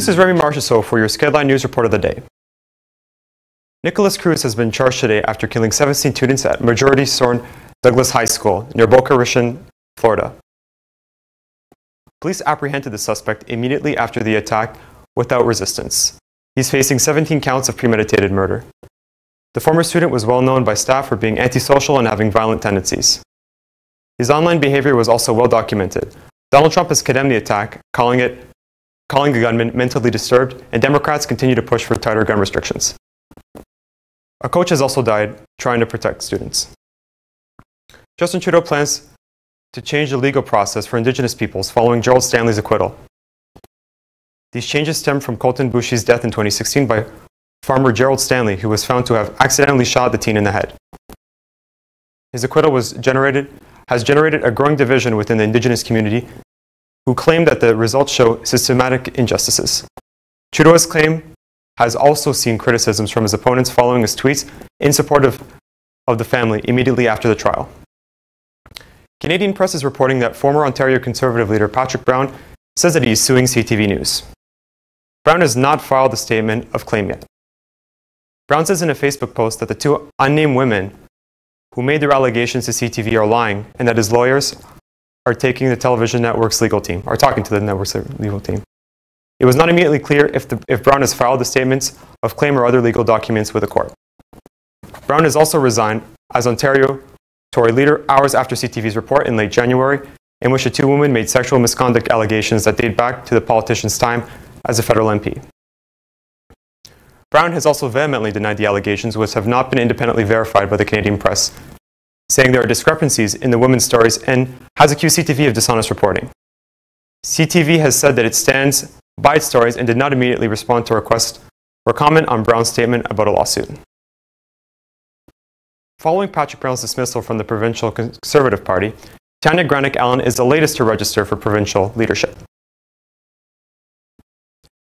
This is Remy Marchessault for your Skedline News Report of the day. Nicholas Cruz has been charged today after killing 17 students at Majority Soren Douglas High School near Boca Raton, Florida. Police apprehended the suspect immediately after the attack without resistance. He's facing 17 counts of premeditated murder. The former student was well known by staff for being antisocial and having violent tendencies. His online behavior was also well documented. Donald Trump has condemned the attack, calling the gunman mentally disturbed, and Democrats continue to push for tighter gun restrictions. A coach has also died trying to protect students. Justin Trudeau plans to change the legal process for Indigenous peoples following Gerald Stanley's acquittal. These changes stem from Colton Boushie's death in 2016 by farmer Gerald Stanley, who was found to have accidentally shot the teen in the head. His acquittal has generated a growing division within the Indigenous community, who claim that the results show systematic injustices. Trudeau's claim has also seen criticisms from his opponents following his tweets in support of the family immediately after the trial. Canadian press is reporting that former Ontario Conservative leader Patrick Brown says that he is suing CTV News. Brown has not filed a statement of claim yet. Brown says in a Facebook post that the two unnamed women who made their allegations to CTV are lying, and that his lawyers are talking to the network's legal team. It was not immediately clear if Brown has filed the statements of claim or other legal documents with the court. Brown has also resigned as Ontario Tory leader hours after CTV's report in late January, in which the two women made sexual misconduct allegations that date back to the politician's time as a federal MP. Brown has also vehemently denied the allegations, which have not been independently verified by the Canadian press, saying there are discrepancies in the women's stories and has accused CTV of dishonest reporting. CTV has said that it stands by its stories and did not immediately respond to a request for comment on Brown's statement about a lawsuit. Following Patrick Brown's dismissal from the Provincial Conservative Party, Tanya Granick-Allen is the latest to register for provincial leadership.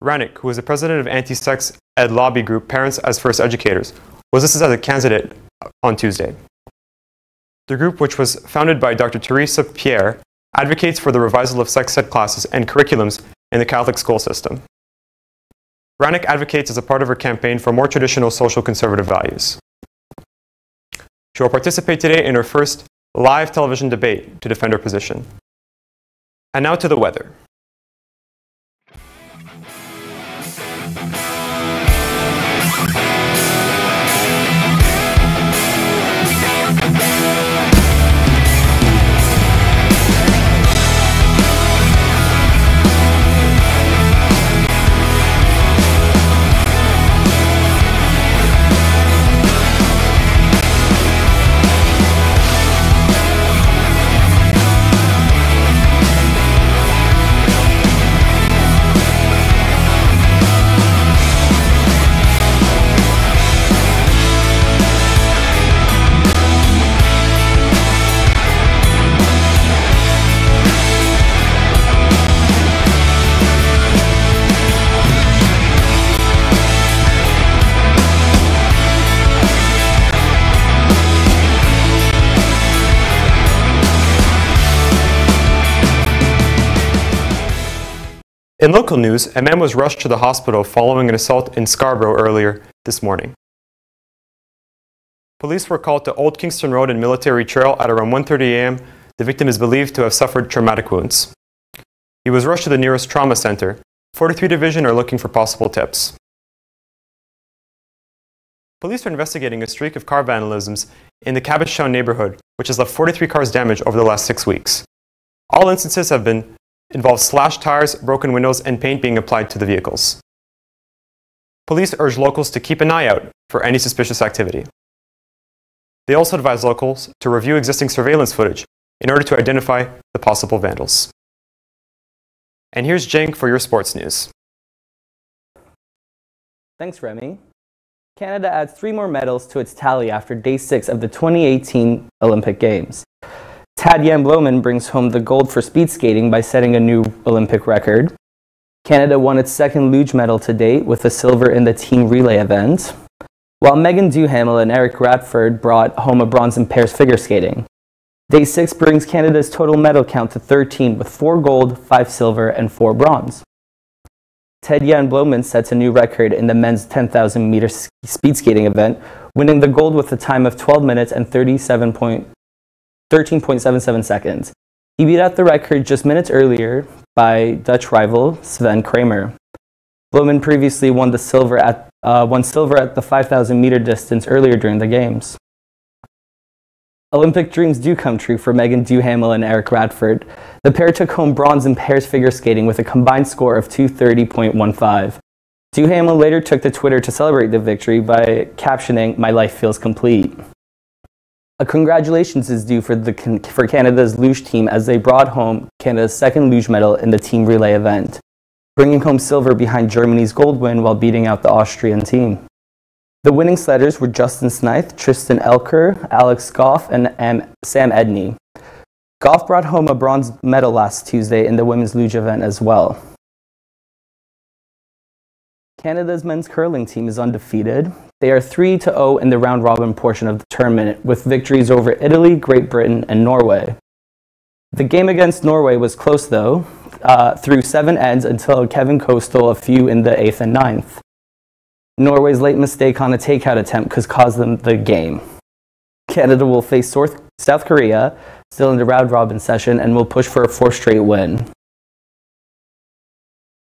Granick, who is the president of anti-sex ed lobby group Parents as First Educators, was listed as a candidate on Tuesday. The group, which was founded by Dr. Teresa Pierre, advocates for the revisal of sex ed classes and curriculums in the Catholic school system. Granick advocates as a part of her campaign for more traditional social conservative values. She will participate today in her first live television debate to defend her position. And now to the weather. In local news, a man was rushed to the hospital following an assault in Scarborough earlier this morning. Police were called to Old Kingston Road and Military Trail at around 1:30 a.m. The victim is believed to have suffered traumatic wounds. He was rushed to the nearest trauma center. 43 Division are looking for possible tips. Police are investigating a streak of car vandalisms in the Cabbagetown neighborhood, which has left 43 cars damaged over the last 6 weeks. All instances have involved slashed tires, broken windows, and paint being applied to the vehicles. Police urge locals to keep an eye out for any suspicious activity. They also advise locals to review existing surveillance footage in order to identify the possible vandals. And here's Cenk for your sports news. Thanks, Remy. Canada adds 3 more medals to its tally after day 6 of the 2018 Olympic Games. Tad Jan-Bloemen brings home the gold for speed skating by setting a new Olympic record. Canada won its second luge medal to date with a silver in the team relay event, while Megan Duhamel and Eric Radford brought home a bronze in pairs figure skating. Day 6 brings Canada's total medal count to 13 with 4 gold, 5 silver, and 4 bronze. Ted-Jan Bloemen sets a new record in the men's 10,000 meter speed skating event, winning the gold with a time of 12 minutes and 13.77 seconds. He beat out the record just minutes earlier by Dutch rival Sven Kramer. Bloemen previously won silver at the 5,000 meter distance earlier during the games. Olympic dreams do come true for Megan Duhamel and Eric Radford. The pair took home bronze in pairs figure skating with a combined score of 230.15. Duhamel later took to Twitter to celebrate the victory by captioning, "My life feels complete." A congratulations is due for Canada's luge team as they brought home Canada's second luge medal in the team relay event, bringing home silver behind Germany's gold win while beating out the Austrian team. The winning sledders were Justin Smythe, Tristan Elker, Alex Goff, and Sam Edney. Goff brought home a bronze medal last Tuesday in the women's luge event as well. Canada's men's curling team is undefeated. They are 3-0 in the round-robin portion of the tournament, with victories over Italy, Great Britain, and Norway. The game against Norway was close, though, through 7 ends until Kevin Koh stole a few in the 8th and 9th. Norway's late mistake on a takeout attempt could cause them the game. Canada will face South Korea, still in the round-robin session, and will push for a 4th straight win.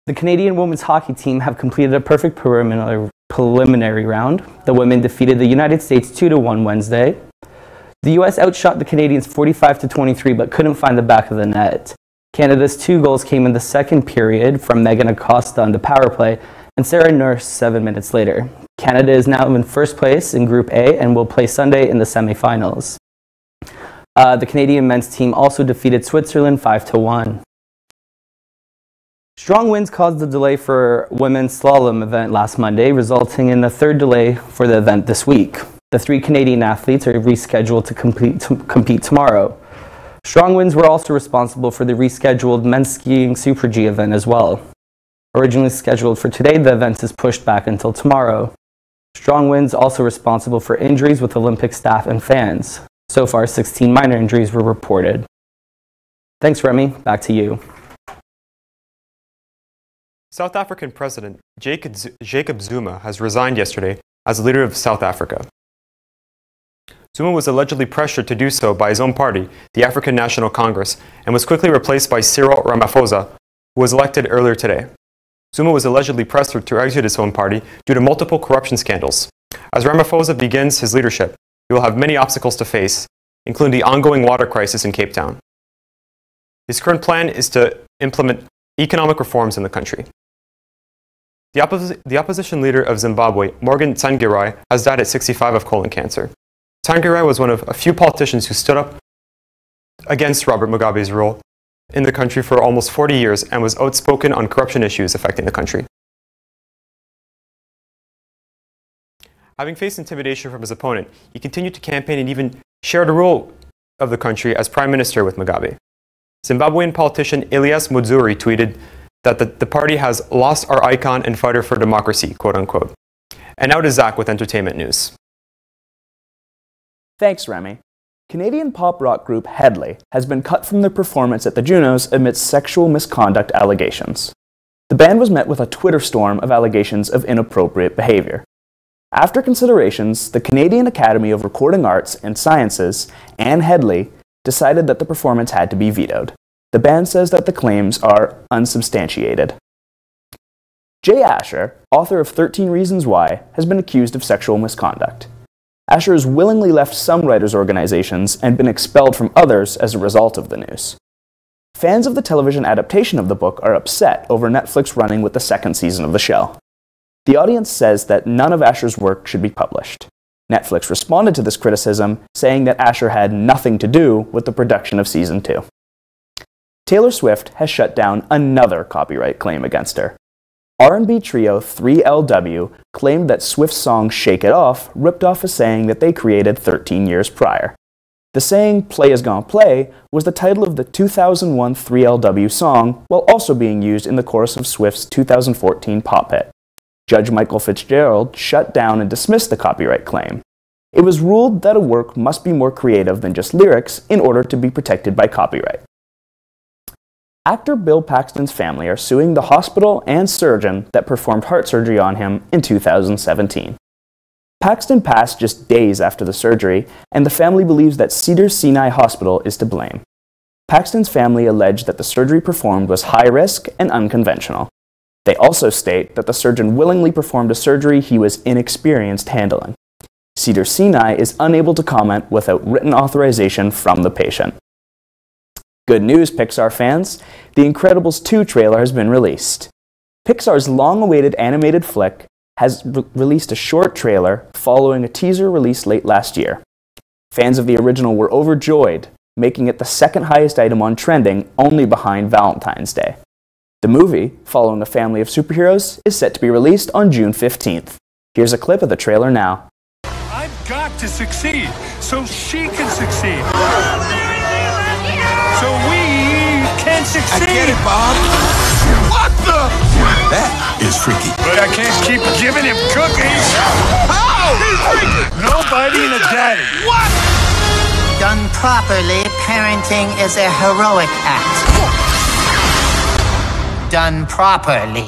The Canadian women's hockey team have completed a perfect preliminary round. The women defeated the United States 2-1 Wednesday. The U.S. outshot the Canadians 45-23, but couldn't find the back of the net. Canada's 2 goals came in the second period from Megan Acosta on the power play and Sarah Nurse 7 minutes later. Canada is now in first place in Group A and will play Sunday in the semifinals. The Canadian men's team also defeated Switzerland 5-1. Strong winds caused a delay for women's slalom event last Monday, resulting in a 3rd delay for the event this week. The 3 Canadian athletes are rescheduled to compete tomorrow. Strong winds were also responsible for the rescheduled men's skiing Super G event as well. Originally scheduled for today, the event is pushed back until tomorrow. Strong winds also responsible for injuries with Olympic staff and fans. So far, 16 minor injuries were reported. Thanks, Remy. Back to you. South African President Jacob Zuma has resigned yesterday as leader of South Africa. Zuma was allegedly pressured to do so by his own party, the African National Congress, and was quickly replaced by Cyril Ramaphosa, who was elected earlier today. Zuma was allegedly pressured to exit his own party due to multiple corruption scandals. As Ramaphosa begins his leadership, he will have many obstacles to face, including the ongoing water crisis in Cape Town. His current plan is to implement economic reforms in the country. The opposition leader of Zimbabwe, Morgan Tsvangirai, has died at 65 of colon cancer. Tsvangirai was one of a few politicians who stood up against Robert Mugabe's rule in the country for almost 40 years and was outspoken on corruption issues affecting the country. Having faced intimidation from his opponent, he continued to campaign and even shared a rule of the country as prime minister with Mugabe. Zimbabwean politician Elias Mudzuri tweeted that the party has lost our icon and fighter for democracy, quote unquote. And now to Zach with entertainment news. Thanks, Remy. Canadian pop rock group Headley has been cut from their performance at the Junos amidst sexual misconduct allegations. The band was met with a Twitter storm of allegations of inappropriate behavior. After considerations, the Canadian Academy of Recording Arts and Sciences and Headley decided that the performance had to be vetoed. The band says that the claims are unsubstantiated. Jay Asher, author of 13 Reasons Why, has been accused of sexual misconduct. Asher has willingly left some writers' organizations and been expelled from others as a result of the news. Fans of the television adaptation of the book are upset over Netflix running with the 2nd season of the show. The audience says that none of Asher's work should be published. Netflix responded to this criticism, saying that Asher had nothing to do with the production of Season 2. Taylor Swift has shut down another copyright claim against her. R&B trio 3LW claimed that Swift's song Shake It Off ripped off a saying that they created 13 years prior. The saying, "Play is gonna play," was the title of the 2001 3LW song, while also being used in the chorus of Swift's 2014 pop hit. Judge Michael Fitzgerald shut down and dismissed the copyright claim. It was ruled that a work must be more creative than just lyrics in order to be protected by copyright. Actor Bill Paxton's family are suing the hospital and surgeon that performed heart surgery on him in 2017. Paxton passed just days after the surgery, and the family believes that Cedars-Sinai Hospital is to blame. Paxton's family alleged that the surgery performed was high risk and unconventional. They also state that the surgeon willingly performed a surgery he was inexperienced handling. Cedars-Sinai is unable to comment without written authorization from the patient. Good news, Pixar fans! The Incredibles 2 trailer has been released. Pixar's long-awaited animated flick has released a short trailer following a teaser released late last year. Fans of the original were overjoyed, making it the second highest item on trending, only behind Valentine's Day. The movie, following a family of superheroes, is set to be released on June 15th. Here's a clip of the trailer now. I've got to succeed so she can succeed. So we can succeed. I get it, Bob. What the? That is freaky. But I can't keep giving him cookies. How? He's freaky. Nobody and a daddy. What? Done properly, parenting is a heroic act. Done properly.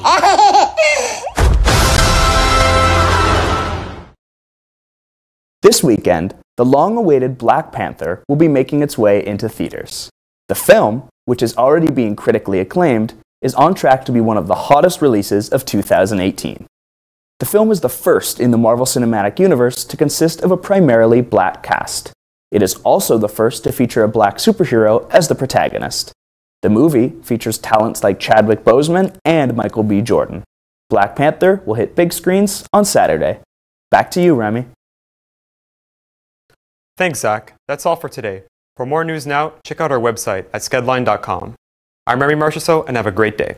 This weekend, the long-awaited Black Panther will be making its way into theaters. The film, which is already being critically acclaimed, is on track to be one of the hottest releases of 2018. The film is the first in the Marvel Cinematic Universe to consist of a primarily black cast. It is also the first to feature a black superhero as the protagonist. The movie features talents like Chadwick Boseman and Michael B. Jordan. Black Panther will hit big screens on Saturday. Back to you, Remy. Thanks, Zach. That's all for today. For more news now, check out our website at skedline.com. I'm Remy Marchessault, and have a great day.